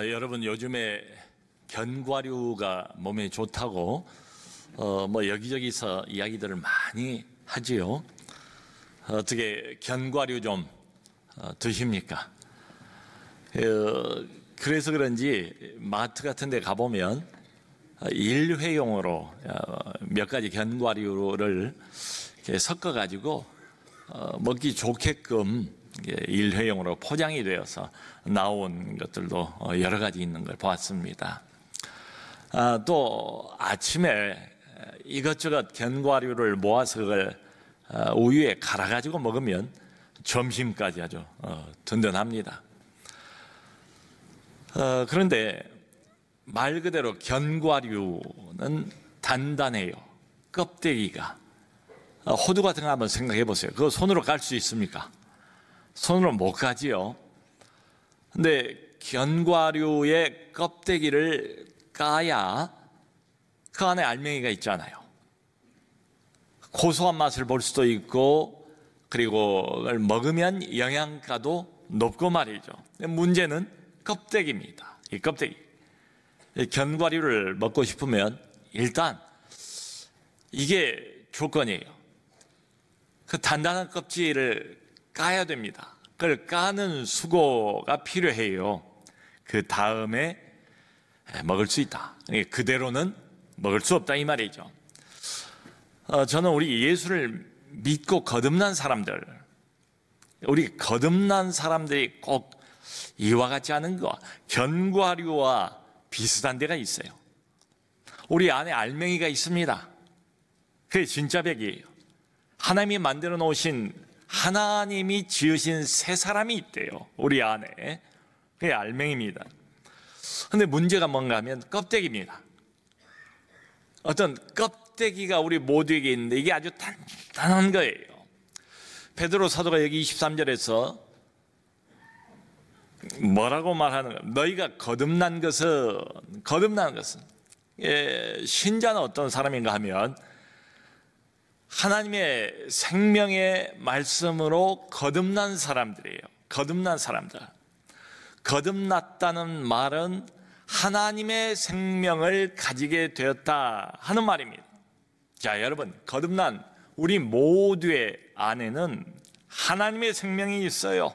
여러분 요즘에 견과류가 몸에 좋다고 뭐 여기저기서 이야기들을 많이 하지요. 어떻게 견과류 좀 드십니까? 그래서 그런지 마트 같은 데 가보면 일회용으로 몇 가지 견과류를 섞어 가지고 먹기 좋게끔 일회용으로 포장이 되어서 나온 것들도 여러 가지 있는 걸 보았습니다. 또 아침에 이것저것 견과류를 모아서 그걸 우유에 갈아 가지고 먹으면 점심까지 아주 든든합니다. 그런데 말 그대로 견과류는 단단해요. 껍데기가. 호두 같은 거 한번 생각해 보세요. 그거 손으로 깔 수 있습니까? 손으로 못 가지요. 근데 견과류의 껍데기를 까야 그 안에 알맹이가 있잖아요. 고소한 맛을 볼 수도 있고, 그리고 그걸 먹으면 영양가도 높고 말이죠. 문제는 껍데기입니다. 이 껍데기. 견과류를 먹고 싶으면 일단 이게 조건이에요. 그 단단한 껍질을 까야 됩니다. 그걸 까는 수고가 필요해요. 그 다음에 먹을 수 있다. 그대로는 먹을 수 없다 이 말이죠. 저는 우리 예수를 믿고 거듭난 사람들, 우리 거듭난 사람들이 꼭 이와 같지 않은 거, 견과류와 비슷한 데가 있어요. 우리 안에 알맹이가 있습니다. 그게 진짜 백이에요. 하나님이 만들어 놓으신, 하나님이 지으신 새 사람이 있대요. 우리 안에. 그게 알맹이입니다. 그런데 문제가 뭔가 하면 껍데기입니다. 어떤 껍데기가 우리 모두에게 있는데 이게 아주 단단한 거예요. 베드로 사도가 여기 23절에서 뭐라고 말하는 거예요? 너희가 거듭난 것은 신자는 어떤 사람인가 하면 하나님의 생명의 말씀으로 거듭난 사람들이에요. 거듭난 사람들. 거듭났다는 말은 하나님의 생명을 가지게 되었다 하는 말입니다. 자, 여러분, 거듭난 우리 모두의 안에는 하나님의 생명이 있어요.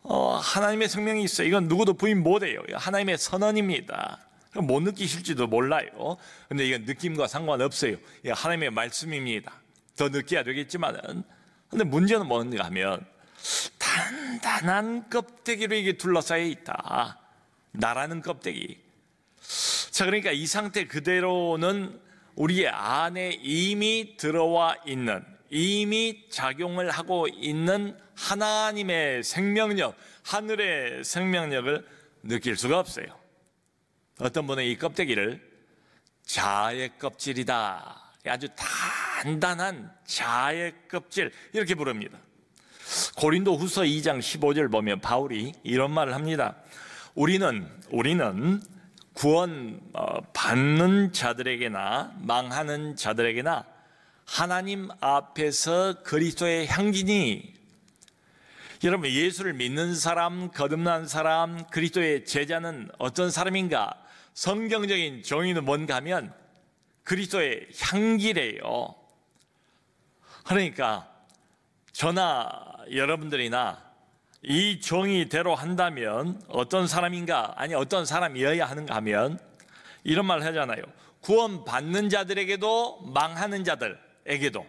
하나님의 생명이 있어요. 이건 누구도 부인 못해요. 하나님의 선언입니다. 못 느끼실지도 몰라요. 근데 이건 느낌과 상관없어요. 이게 하나님의 말씀입니다. 더 느껴야 되겠지만은. 근데 문제는 뭔가 하면 단단한 껍데기로 이게 둘러싸여 있다. 나라는 껍데기. 자, 그러니까 이 상태 그대로는 우리의 안에 이미 들어와 있는, 이미 작용을 하고 있는 하나님의 생명력, 하늘의 생명력을 느낄 수가 없어요. 어떤 분은 이 껍데기를 자의 껍질이다. 아주 단단한 자의 껍질, 이렇게 부릅니다. 고린도 후서 2장 15절 보면 바울이 이런 말을 합니다. 우리는 구원 받는 자들에게나 망하는 자들에게나 하나님 앞에서 그리스도의 향기니. 여러분, 예수를 믿는 사람, 거듭난 사람, 그리스도의 제자는 어떤 사람인가? 성경적인 정의는 뭔가 하면 그리스도의 향기래요. 그러니까 저나 여러분들이나 이 정의대로 한다면 어떤 사람인가, 아니 어떤 사람이어야 하는가 하면 이런 말을 하잖아요. 구원 받는 자들에게도 망하는 자들에게도,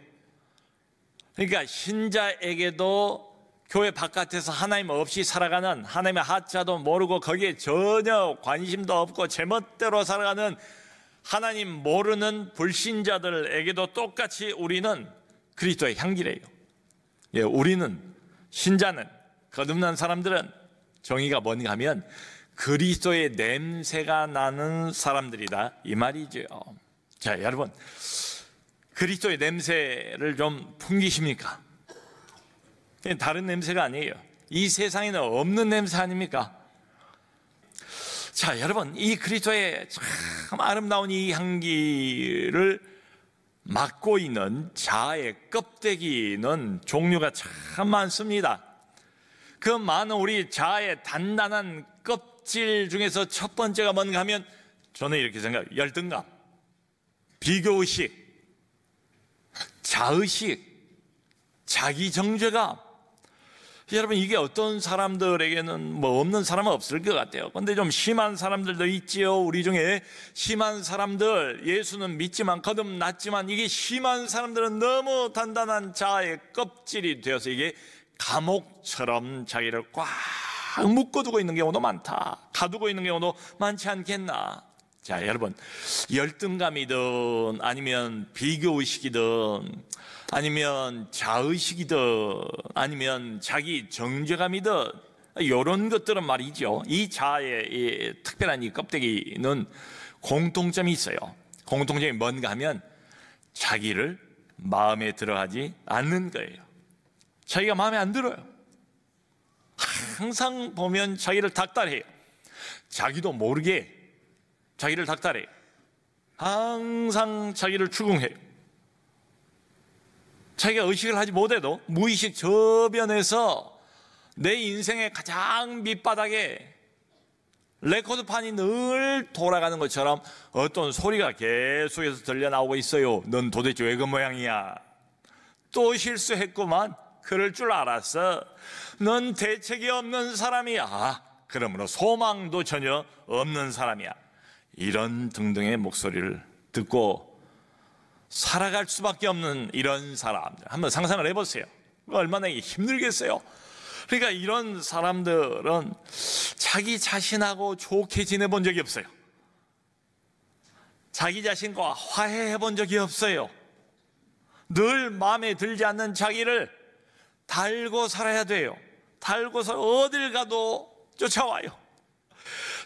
그러니까 신자에게도 교회 바깥에서 하나님 없이 살아가는, 하나님의 하자도 모르고 거기에 전혀 관심도 없고 제멋대로 살아가는 하나님 모르는 불신자들에게도 똑같이 우리는 그리스도의 향기래요. 예, 우리는, 신자는, 거듭난 사람들은 정의가 뭔가 하면 그리스도의 냄새가 나는 사람들이다 이 말이죠. 자, 여러분, 그리스도의 냄새를 좀 풍기십니까? 다른 냄새가 아니에요. 이 세상에는 없는 냄새 아닙니까? 자, 여러분, 이 그리스도의 참 아름다운 이 향기를 맡고 있는 자의 껍데기는 종류가 참 많습니다. 그 많은 우리 자의 단단한 껍데기 껍질 중에서 첫 번째가 뭔가 하면 저는 이렇게 생각해요. 열등감, 비교의식, 자의식, 자기정죄감. 여러분, 이게 어떤 사람들에게는 뭐 없는 사람은 없을 것 같아요. 근데 좀 심한 사람들도 있지요. 우리 중에 심한 사람들, 예수는 믿지만 거듭났지만 이게 심한 사람들은 너무 단단한 자아의 껍질이 되어서 이게 감옥처럼 자기를 꽉 묶어두고 있는 경우도 많다. 가두고 있는 경우도 많지 않겠나. 자, 여러분, 열등감이든 아니면 비교의식이든 아니면 자의식이든 아니면 자기 정죄감이든 이런 것들은 말이죠, 이 자아의 이 특별한 이 껍데기는 공통점이 있어요. 공통점이 뭔가 하면 자기를 마음에 들어하지 않는 거예요. 자기가 마음에 안 들어요. 항상 보면 자기를 닥달해요. 자기도 모르게 자기를 닥달해요. 항상 자기를 추궁해요. 자기가 의식을 하지 못해도 무의식 저변에서 내 인생의 가장 밑바닥에 레코드판이 늘 돌아가는 것처럼 어떤 소리가 계속해서 들려나오고 있어요. 넌 도대체 왜 그 모양이야? 또 실수했구만. 그럴 줄 알았어. 넌 대책이 없는 사람이야. 그러므로 소망도 전혀 없는 사람이야. 이런 등등의 목소리를 듣고 살아갈 수밖에 없는 이런 사람들, 한번 상상을 해보세요. 얼마나 힘들겠어요. 그러니까 이런 사람들은 자기 자신하고 좋게 지내본 적이 없어요. 자기 자신과 화해해 본 적이 없어요. 늘 마음에 들지 않는 자기를 달고 살아야 돼요. 달고서 어딜 가도 쫓아와요.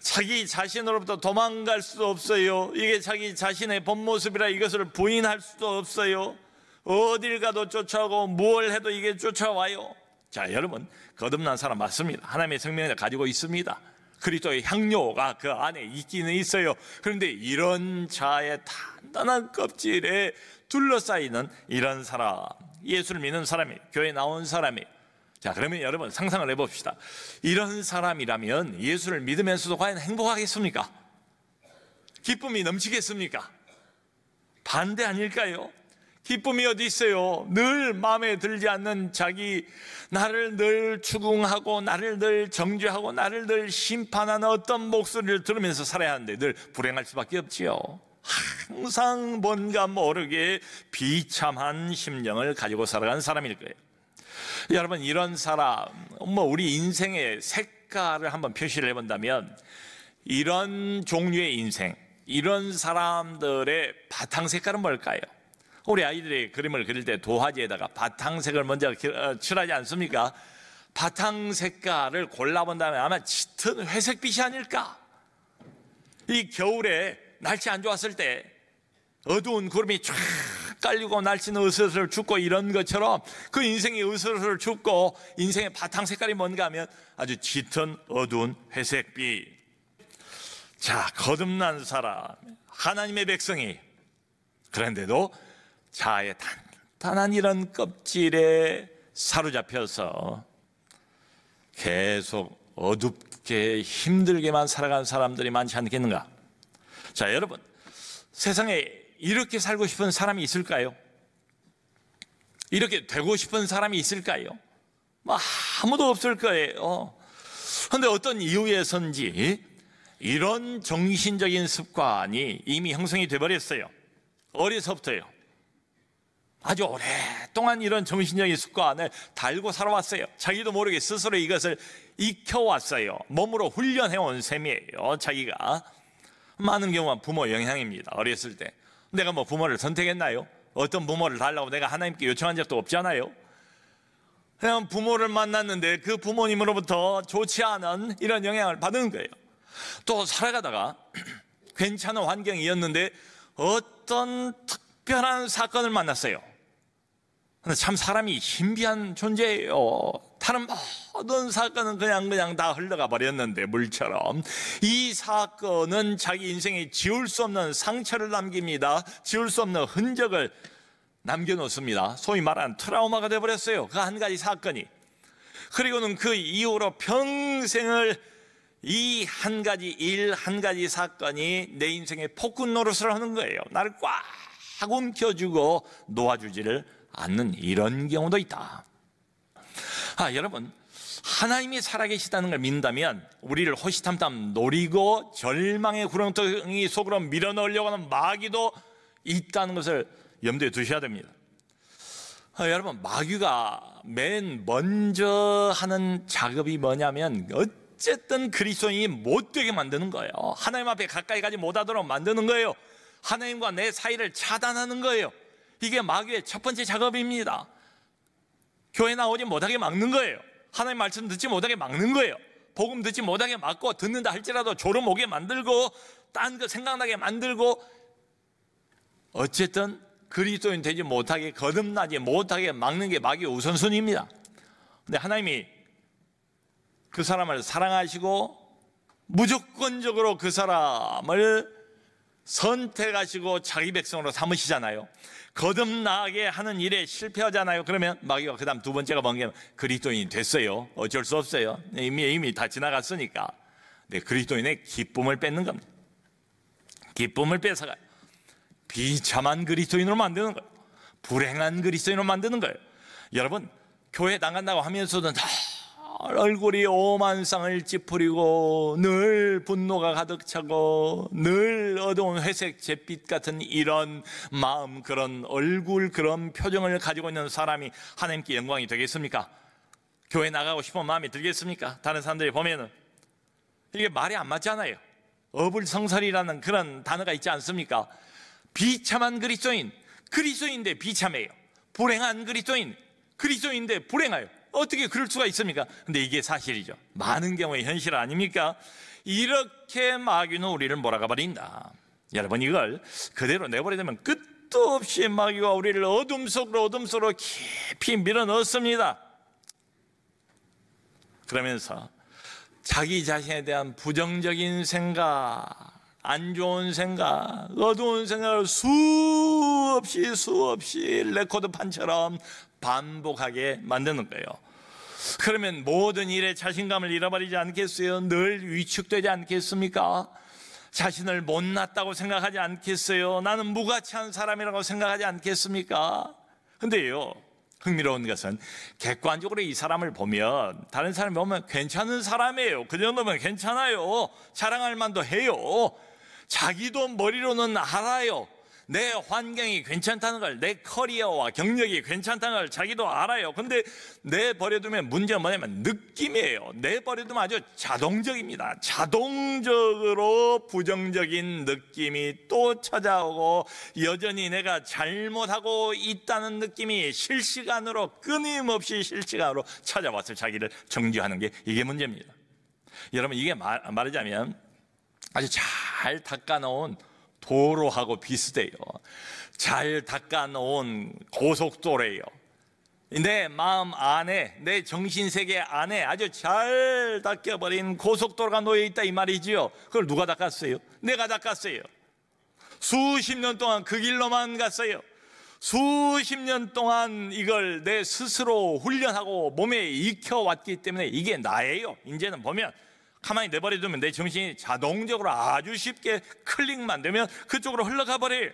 자기 자신으로부터 도망갈 수도 없어요. 이게 자기 자신의 본 모습이라 이것을 부인할 수도 없어요. 어딜 가도 쫓아오고 뭘 해도 이게 쫓아와요. 자, 여러분, 거듭난 사람 맞습니다. 하나님의 생명을 가지고 있습니다. 그리스도의 향료가 그 안에 있기는 있어요. 그런데 이런 자의 단단한 껍질에 둘러싸이는 이런 사람, 예수를 믿는 사람이, 교회에 나온 사람이, 자, 그러면 여러분 상상을 해봅시다. 이런 사람이라면 예수를 믿으면서도 과연 행복하겠습니까? 기쁨이 넘치겠습니까? 반대 아닐까요? 기쁨이 어디 있어요? 늘 마음에 들지 않는 자기, 나를 늘 추궁하고 나를 늘 정죄하고 나를 늘 심판하는 어떤 목소리를 들으면서 살아야 하는데 늘 불행할 수밖에 없지요. 항상 뭔가 모르게 비참한 심령을 가지고 살아가는 사람일 거예요. 여러분, 이런 사람, 우리 인생의 색깔을 한번 표시를 해본다면 이런 종류의 인생, 이런 사람들의 바탕 색깔은 뭘까요? 우리 아이들이 그림을 그릴 때 도화지에다가 바탕색을 먼저 칠하지 않습니까? 바탕 색깔을 골라본다면 아마 짙은 회색빛이 아닐까? 이 겨울에 날씨 안 좋았을 때 어두운 구름이 쫙 깔리고 날씨는 으슬으슬 춥고 이런 것처럼 그 인생이 으슬으슬 춥고 인생의 바탕 색깔이 뭔가 하면 아주 짙은 어두운 회색빛. 자, 거듭난 사람, 하나님의 백성이, 그런데도 자아의 단단한 이런 껍질에 사로잡혀서 계속 어둡게 힘들게만 살아가는 사람들이 많지 않겠는가? 자, 여러분, 세상에 이렇게 살고 싶은 사람이 있을까요? 이렇게 되고 싶은 사람이 있을까요? 아무도 없을 거예요. 그런데 어떤 이유에선지 이런 정신적인 습관이 이미 형성이 돼버렸어요. 어려서부터요. 아주 오랫동안 이런 정신적인 습관을 달고 살아왔어요. 자기도 모르게 스스로 이것을 익혀왔어요. 몸으로 훈련해온 셈이에요. 자기가. 많은 경우는 부모 영향입니다. 어렸을 때 내가 부모를 선택했나요? 어떤 부모를 달라고 내가 하나님께 요청한 적도 없잖아요. 그냥 부모를 만났는데 그 부모님으로부터 좋지 않은 이런 영향을 받은 거예요. 또 살아가다가 괜찮은 환경이었는데 어떤 특별한 사건을 만났어요. 근데 참 사람이 신비한 존재예요. 다른 모든 사건은 그냥 다 흘러가 버렸는데 물처럼 이 사건은 자기 인생에 지울 수 없는 상처를 남깁니다. 지울 수 없는 흔적을 남겨놓습니다. 소위 말하는 트라우마가 되어버렸어요. 그 한 가지 사건이. 그리고는 그 이후로 평생을 이 한 가지 일, 한 가지 사건이 내 인생의 폭군 노릇을 하는 거예요. 나를 꽉 움켜쥐고 놓아주지를 않는 이런 경우도 있다. 여러분, 하나님이 살아계시다는 걸 믿는다면 우리를 호시탐탐 노리고 절망의 구렁텅이 속으로 밀어넣으려고 하는 마귀도 있다는 것을 염두에 두셔야 됩니다. 여러분, 마귀가 맨 먼저 하는 작업이 뭐냐면 어쨌든 그리스도인이 못되게 만드는 거예요. 하나님 앞에 가까이 가지 못하도록 만드는 거예요. 하나님과 내 사이를 차단하는 거예요. 이게 마귀의 첫 번째 작업입니다. 교회 나오지 못하게 막는 거예요. 하나님 말씀 듣지 못하게 막는 거예요. 복음 듣지 못하게 막고, 듣는다 할지라도 졸음 오게 만들고 딴 거 생각나게 만들고, 어쨌든 그리스도인 되지 못하게, 거듭나지 못하게 막는 게 마귀의 우선순위입니다. 근데 하나님이 그 사람을 사랑하시고 무조건적으로 그 사람을 선택하시고 자기 백성으로 삼으시잖아요. 거듭나게 하는 일에 실패하잖아요. 그러면 마귀가 그 다음 두 번째가 뭔가 그리스도인이 됐어요. 어쩔 수 없어요. 이미 다 지나갔으니까. 네, 그리스도인의 기쁨을 뺏는 겁니다. 기쁨을 뺏어가요. 비참한 그리스도인으로 만드는 거예요. 불행한 그리스도인으로 만드는 거예요. 여러분, 교회 나간다고 하면서도 얼굴이 오만 쌍을 찌푸리고 늘 분노가 가득 차고 늘 어두운 회색 잿빛 같은 이런 마음, 그런 얼굴, 그런 표정을 가지고 있는 사람이 하나님께 영광이 되겠습니까? 교회 나가고 싶은 마음이 들겠습니까? 다른 사람들이 보면은 이게 말이 안 맞잖아요. 어불성설이라는 그런 단어가 있지 않습니까? 비참한 그리스도인, 그리스도인인데 비참해요. 불행한 그리스도인, 그리스도인인데 불행해요. 어떻게 그럴 수가 있습니까? 근데 이게 사실이죠. 많은 경우의 현실 아닙니까? 이렇게 마귀는 우리를 몰아가 버린다. 여러분, 이걸 그대로 내버려두면 끝도 없이 마귀가 우리를 어둠 속으로 깊이 밀어넣습니다. 그러면서 자기 자신에 대한 부정적인 생각, 안 좋은 생각, 어두운 생각을 수없이 레코드판처럼 반복하게 만드는 거예요. 그러면 모든 일에 자신감을 잃어버리지 않겠어요? 늘 위축되지 않겠습니까? 자신을 못났다고 생각하지 않겠어요? 나는 무가치한 사람이라고 생각하지 않겠습니까? 근데요, 흥미로운 것은 객관적으로 이 사람을 보면, 다른 사람을 보면 괜찮은 사람이에요. 그 정도면 괜찮아요. 자랑할 만도 해요. 자기도 머리로는 알아요. 내 환경이 괜찮다는 걸, 내 커리어와 경력이 괜찮다는 걸 자기도 알아요. 근데 내버려두면 문제는 뭐냐면 느낌이에요. 내버려두면 아주 자동적입니다. 자동적으로 부정적인 느낌이 또 찾아오고, 여전히 내가 잘못하고 있다는 느낌이 실시간으로, 끊임없이 실시간으로 찾아와서 자기를 정죄하는 게, 이게 문제입니다. 여러분, 이게 말하자면 아주 잘 닦아놓은 도로하고 비슷해요. 잘 닦아놓은 고속도로예요. 내 마음 안에, 내 정신세계 안에 아주 잘 닦여버린 고속도로가 놓여있다, 이 말이지요. 그걸 누가 닦았어요? 내가 닦았어요. 수십 년 동안 그 길로만 갔어요. 수십 년 동안 이걸 내 스스로 훈련하고 몸에 익혀왔기 때문에 이게 나예요. 이제는 보면 가만히 내버려두면 내 정신이 자동적으로 아주 쉽게 클릭만 되면 그쪽으로 흘러가 버려요.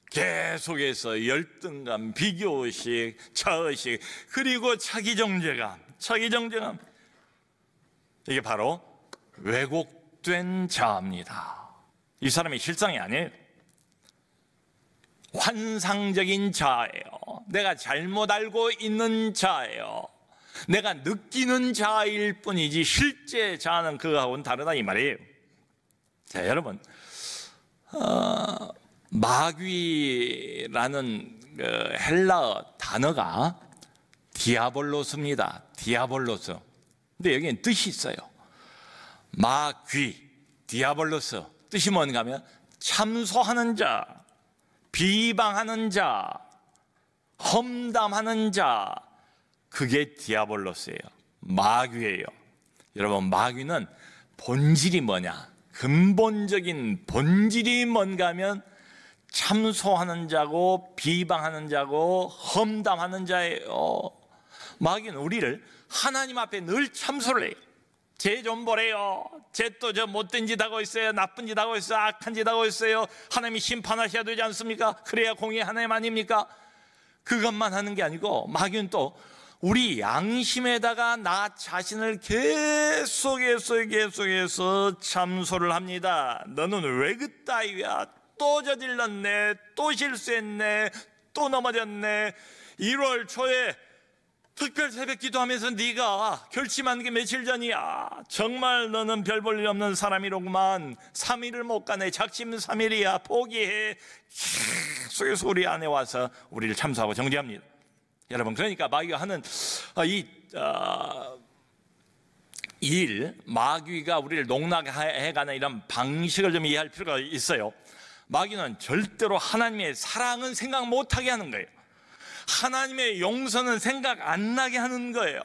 계속해서 열등감, 비교의식, 자의식, 그리고 자기정죄감. 이게 바로 왜곡된 자아입니다. 이 사람이 실상이 아니에요. 환상적인 자아예요. 내가 잘못 알고 있는 자아예요. 내가 느끼는 자아일 뿐이지 실제 자아는 그거하고는 다르다, 이 말이에요. 자, 여러분, 마귀라는 헬라어 단어가 디아볼로스입니다. 디아볼로스. 근데 여기는 뜻이 있어요. 마귀, 디아볼로스. 뜻이 뭔가 하면 참소하는 자, 비방하는 자, 험담하는 자, 그게 디아볼로스예요. 마귀예요. 여러분, 마귀는 본질이 뭐냐? 근본적인 본질이 뭔가 하면 참소하는 자고 비방하는 자고 험담하는 자예요. 마귀는 우리를 하나님 앞에 늘 참소를 해요. 쟤 좀 보래요. 쟤 또 저 못된 짓 하고 있어요. 나쁜 짓 하고 있어요. 악한 짓 하고 있어요. 하나님이 심판하셔야 되지 않습니까? 그래야 공의 하나님 아닙니까? 그것만 하는 게 아니고 마귀는 또 우리 양심에다가 나 자신을 계속해서 참소를 합니다. 너는 왜 그따위야? 또 저질렀네, 또 실수했네, 또 넘어졌네. 1월 초에 특별 새벽 기도하면서 네가 결심한 게 며칠 전이야. 정말 너는 별 볼 일 없는 사람이로구만. 3일을 못 가네. 작심 3일이야. 포기해. 계속해서 우리 안에 와서 우리를 참소하고 정죄합니다. 여러분, 그러니까 마귀가 하는 마귀가 우리를 농락해가는 이런 방식을 좀 이해할 필요가 있어요. 마귀는 절대로 하나님의 사랑은 생각 못하게 하는 거예요. 하나님의 용서는 생각 안 나게 하는 거예요.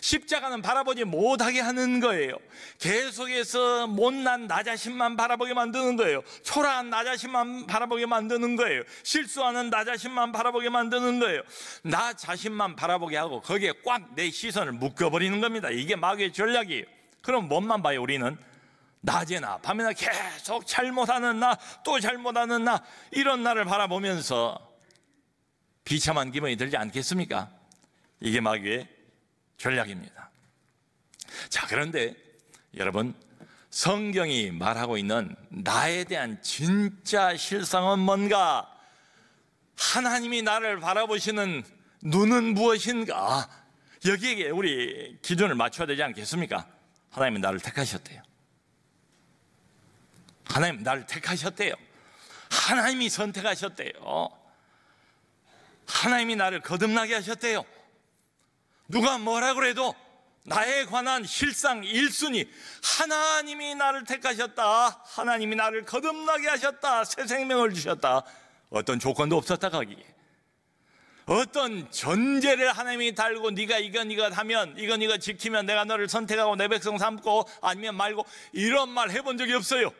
십자가는 바라보지 못하게 하는 거예요. 계속해서 못난 나 자신만 바라보게 만드는 거예요. 초라한 나 자신만 바라보게 만드는 거예요. 실수하는 나 자신만 바라보게 만드는 거예요. 나 자신만 바라보게 하고 거기에 꽉 내 시선을 묶어버리는 겁니다. 이게 마귀의 전략이에요. 그럼 뭔만 봐요? 우리는 낮에나 밤에나 계속 잘못하는 나, 또 잘못하는 나, 이런 나를 바라보면서 비참한 기분이 들지 않겠습니까? 이게 마귀의 전략입니다. 자, 그런데 여러분, 성경이 말하고 있는 나에 대한 진짜 실상은 뭔가? 하나님이 나를 바라보시는 눈은 무엇인가? 여기에 우리 기준을 맞춰야 되지 않겠습니까? 하나님은 나를 택하셨대요. 하나님 나를 택하셨대요. 하나님이 선택하셨대요. 하나님이 나를 거듭나게 하셨대요. 누가 뭐라 그래도 나에 관한 실상 1순위, 하나님이 나를 택하셨다. 하나님이 나를 거듭나게 하셨다. 새 생명을 주셨다. 어떤 조건도 없었다 거기에. 어떤 전제를 하나님이 달고 네가 이것 하면, 이것 지키면 내가 너를 선택하고 내 백성 삼고 아니면 말고, 이런 말 해본 적이 없어요.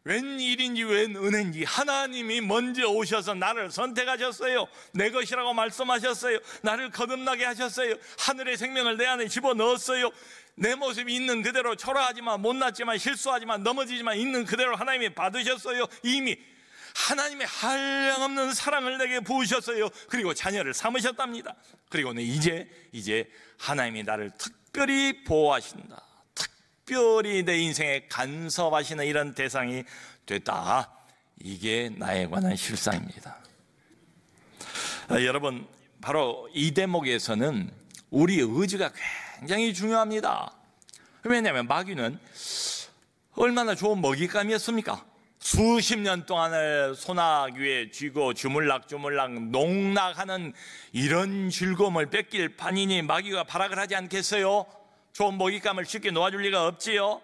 웬일인지 웬 은혜인지 하나님이 먼저 오셔서 나를 선택하셨어요. 내 것이라고 말씀하셨어요. 나를 거듭나게 하셨어요. 하늘의 생명을 내 안에 집어넣었어요. 내 모습이 있는 그대로, 초라하지만 못났지만 실수하지만 넘어지지만 있는 그대로 하나님이 받으셨어요. 이미 하나님의 한량없는 사랑을 내게 부으셨어요. 그리고 자녀를 삼으셨답니다. 그리고는 이제 하나님이 나를 특별히 보호하신다. 특별히 내 인생에 간섭하시는 이런 대상이 됐다. 이게 나에 관한 실상입니다. 여러분, 바로 이 대목에서는 우리 의지가 굉장히 중요합니다. 왜냐하면 마귀는 얼마나 좋은 먹잇감이었습니까? 수십 년 동안을 소낙 위에 쥐고 주물락 농락하는 이런 즐거움을 뺏길 판이니 마귀가 발악을 하지 않겠어요? 좋은 먹잇감을 쉽게 놓아줄 리가 없지요.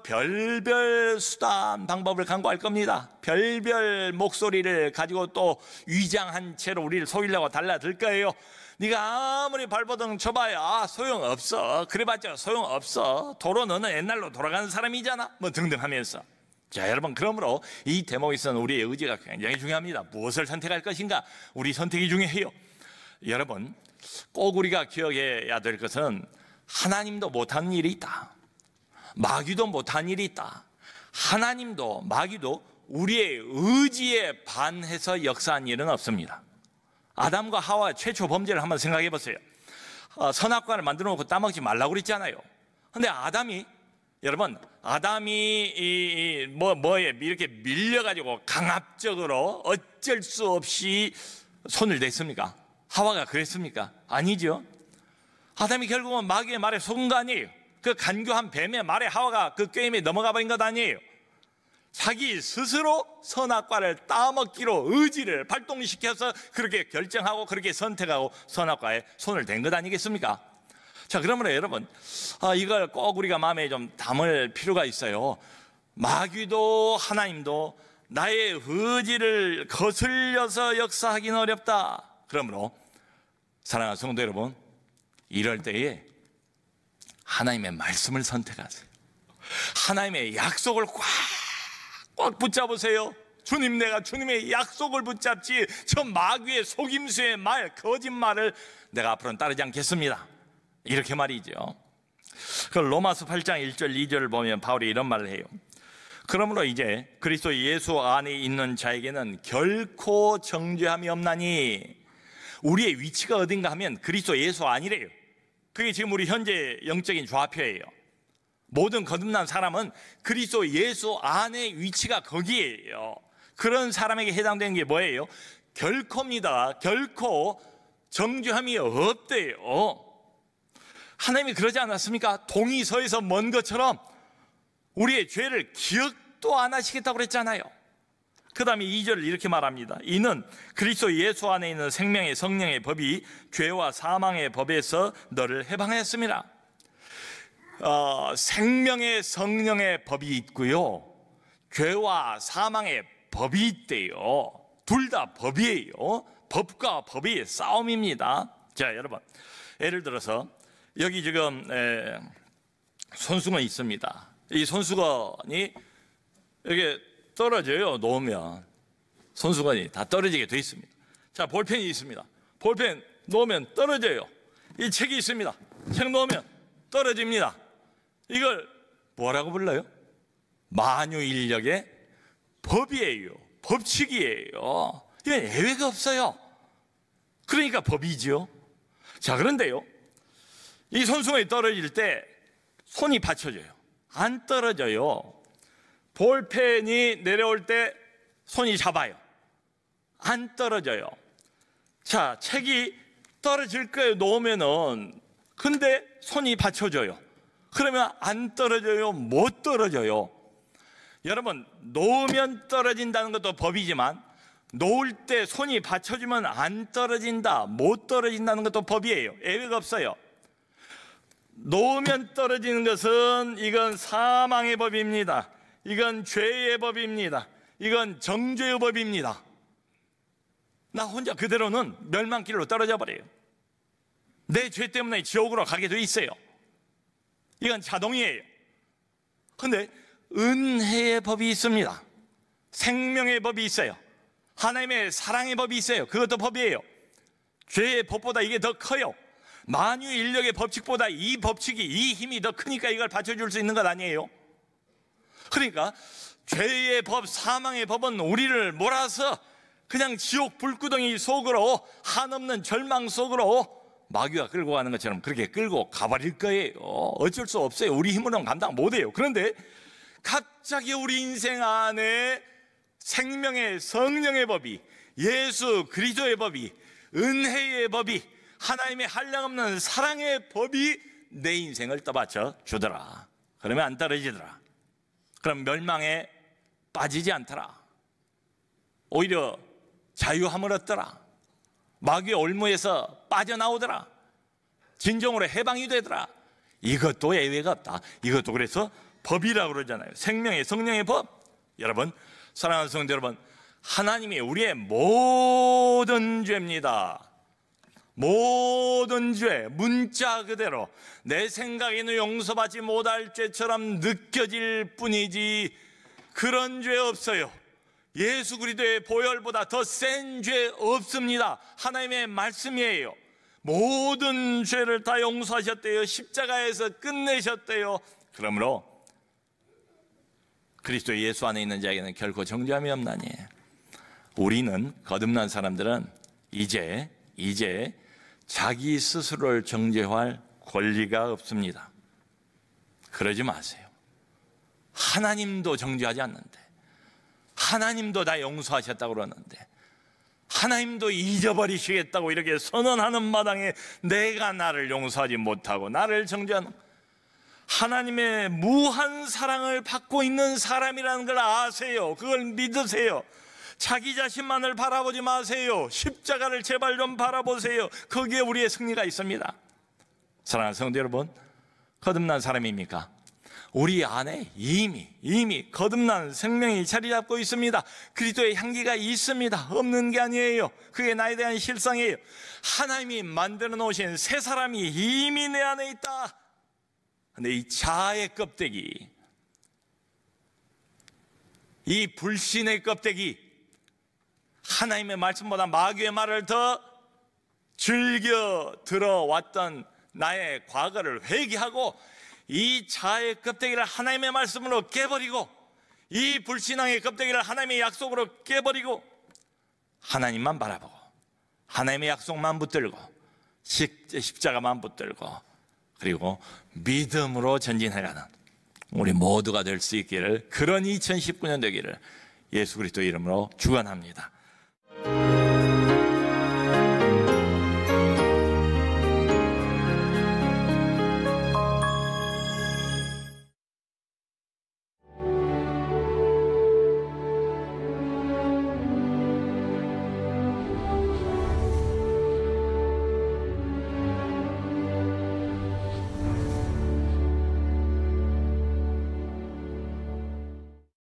별별 수단 방법을 강구할 겁니다. 별별 목소리를 가지고 또 위장한 채로 우리를 속이려고 달라들 거예요. 네가 아무리 발버둥 쳐봐야 소용없어. 그래봤자 소용없어. 도로 너는 옛날로 돌아가는 사람이잖아. 등등 하면서. 자, 여러분, 그러므로 이 대목에서는 우리의 의지가 굉장히 중요합니다. 무엇을 선택할 것인가? 우리 선택이 중요해요. 여러분, 꼭 우리가 기억해야 될 것은 하나님도 못하는 일이 있다. 마귀도 못한 일이 있다. 하나님도 마귀도 우리의 의지에 반해서 역사한 일은 없습니다. 아담과 하와 최초 범죄를 한번 생각해 보세요. 선악과를 만들어 놓고 따먹지 말라고 그랬잖아요. 근데 아담이 뭐에 이렇게 밀려가지고 강압적으로 어쩔 수 없이 손을 댔습니까? 하와가 그랬습니까? 아니죠. 아담이 결국은 마귀의 말에 속은 거 아니에요. 그 간교한 뱀의 말에 하와가 그 게임에 넘어가 버린 것 아니에요. 자기 스스로 선악과를 따먹기로 의지를 발동시켜서 그렇게 결정하고 그렇게 선택하고 선악과에 손을 댄 것 아니겠습니까? 자, 그러므로 여러분, 이걸 꼭 우리가 마음에 좀 담을 필요가 있어요. 마귀도 하나님도 나의 의지를 거슬려서 역사하기는 어렵다. 그러므로 사랑하는 성도 여러분, 이럴 때에 하나님의 말씀을 선택하세요. 하나님의 약속을 꽉 붙잡으세요. 주님, 내가 주님의 약속을 붙잡지 저 마귀의 속임수의 말, 거짓말을 내가 앞으로는 따르지 않겠습니다. 이렇게 말이죠. 그 로마서 8장 1절 2절을 보면 바울이 이런 말을 해요. 그러므로 이제 그리스도 예수 안에 있는 자에게는 결코 정죄함이 없나니. 우리의 위치가 어딘가 하면 그리스도 예수 안이래요. 그게 지금 우리 현재 영적인 좌표예요. 모든 거듭난 사람은 그리스도 예수 안의 위치가 거기에요. 그런 사람에게 해당되는 게 뭐예요? 결코입니다. 결코 정죄함이 없대요. 하나님이 그러지 않았습니까? 동이 서에서 먼 것처럼 우리의 죄를 기억도 안 하시겠다고 그랬잖아요. 그 다음에 2절을 이렇게 말합니다. 이는 그리스도 예수 안에 있는 생명의 성령의 법이 죄와 사망의 법에서 너를 해방하였습니다. 생명의 성령의 법이 있고요, 죄와 사망의 법이 있대요. 둘 다 법이에요. 법과 법의 싸움입니다. 자, 여러분, 예를 들어서 여기 지금 손수건이 있습니다. 이 손수건이 이렇게 떨어져요. 놓으면 손수건이 다 떨어지게 돼 있습니다. 자, 볼펜이 있습니다. 볼펜 놓으면 떨어져요. 이 책이 있습니다. 책 놓으면 떨어집니다. 이걸 뭐라고 불러요? 만유인력의 법이에요. 법칙이에요. 이건 예외가 없어요. 그러니까 법이지요. 자, 그런데요, 이 손수건이 떨어질 때 손이 받쳐져요. 안 떨어져요. 볼펜이 내려올 때 손이 잡아요. 안 떨어져요. 자, 책이 떨어질 거예요, 놓으면은. 근데 손이 받쳐줘요. 그러면 안 떨어져요, 못 떨어져요? 여러분, 놓으면 떨어진다는 것도 법이지만 놓을 때 손이 받쳐주면 안 떨어진다, 못 떨어진다는 것도 법이에요. 예외가 없어요. 놓으면 떨어지는 것은 이건 사망의 법입니다. 이건 죄의 법입니다. 이건 정죄의 법입니다. 나 혼자 그대로는 멸망길로 떨어져 버려요. 내 죄 때문에 지옥으로 가게 돼 있어요. 이건 자동이에요. 그런데 은혜의 법이 있습니다. 생명의 법이 있어요. 하나님의 사랑의 법이 있어요. 그것도 법이에요. 죄의 법보다 이게 더 커요. 만유인력의 법칙보다 이 법칙이, 이 힘이 더 크니까 이걸 받쳐줄 수 있는 것 아니에요? 그러니까 죄의 법, 사망의 법은 우리를 몰아서 그냥 지옥 불구덩이 속으로, 한없는 절망 속으로 마귀가 끌고 가는 것처럼 그렇게 끌고 가버릴 거예요. 어쩔 수 없어요. 우리 힘으로는 감당 못해요. 그런데 갑자기 우리 인생 안에 생명의 성령의 법이, 예수 그리스도의 법이, 은혜의 법이, 하나님의 한량없는 사랑의 법이 내 인생을 떠받쳐 주더라. 그러면 안 떨어지더라. 그럼 멸망에 빠지지 않더라. 오히려 자유함을 얻더라. 마귀의 올무에서 빠져나오더라. 진정으로 해방이 되더라. 이것도 예외가 없다. 이것도 그래서 법이라고 그러잖아요. 생명의 성령의 법. 여러분, 사랑하는 성도 여러분, 하나님이 우리의 모든 죄입니다. 모든 죄, 문자 그대로 내 생각에는 용서받지 못할 죄처럼 느껴질 뿐이지 그런 죄 없어요. 예수 그리스도의 보혈보다 더 센 죄 없습니다. 하나님의 말씀이에요. 모든 죄를 다 용서하셨대요. 십자가에서 끝내셨대요. 그러므로 그리스도 예수 안에 있는 자에게는 결코 정죄함이 없나니. 우리는, 거듭난 사람들은 이제 자기 스스로를 정죄할 권리가 없습니다. 그러지 마세요. 하나님도 정죄하지 않는데, 하나님도 다 용서하셨다고 그러는데, 하나님도 잊어버리시겠다고 이렇게 선언하는 마당에 내가 나를 용서하지 못하고 나를 정죄하는, 하나님의 무한 사랑을 받고 있는 사람이라는 걸 아세요. 그걸 믿으세요. 자기 자신만을 바라보지 마세요. 십자가를 제발 좀 바라보세요. 거기에 우리의 승리가 있습니다. 사랑하는 성도 여러분, 거듭난 사람입니까? 우리 안에 이미 거듭난 생명이 자리 잡고 있습니다. 그리스도의 향기가 있습니다. 없는 게 아니에요. 그게 나에 대한 실상이에요. 하나님이 만들어 놓으신 새 사람이 이미 내 안에 있다. 근데 이 자아의 껍데기, 이 불신의 껍데기, 하나님의 말씀보다 마귀의 말을 더 즐겨 들어왔던 나의 과거를 회개하고 이 자아의 껍데기를 하나님의 말씀으로 깨버리고, 이 불신앙의 껍데기를 하나님의 약속으로 깨버리고, 하나님만 바라보고 하나님의 약속만 붙들고 십자가만 붙들고, 그리고 믿음으로 전진해가는 우리 모두가 될 수 있기를, 그런 2019년 되기를 예수 그리스도 이름으로 축원합니다.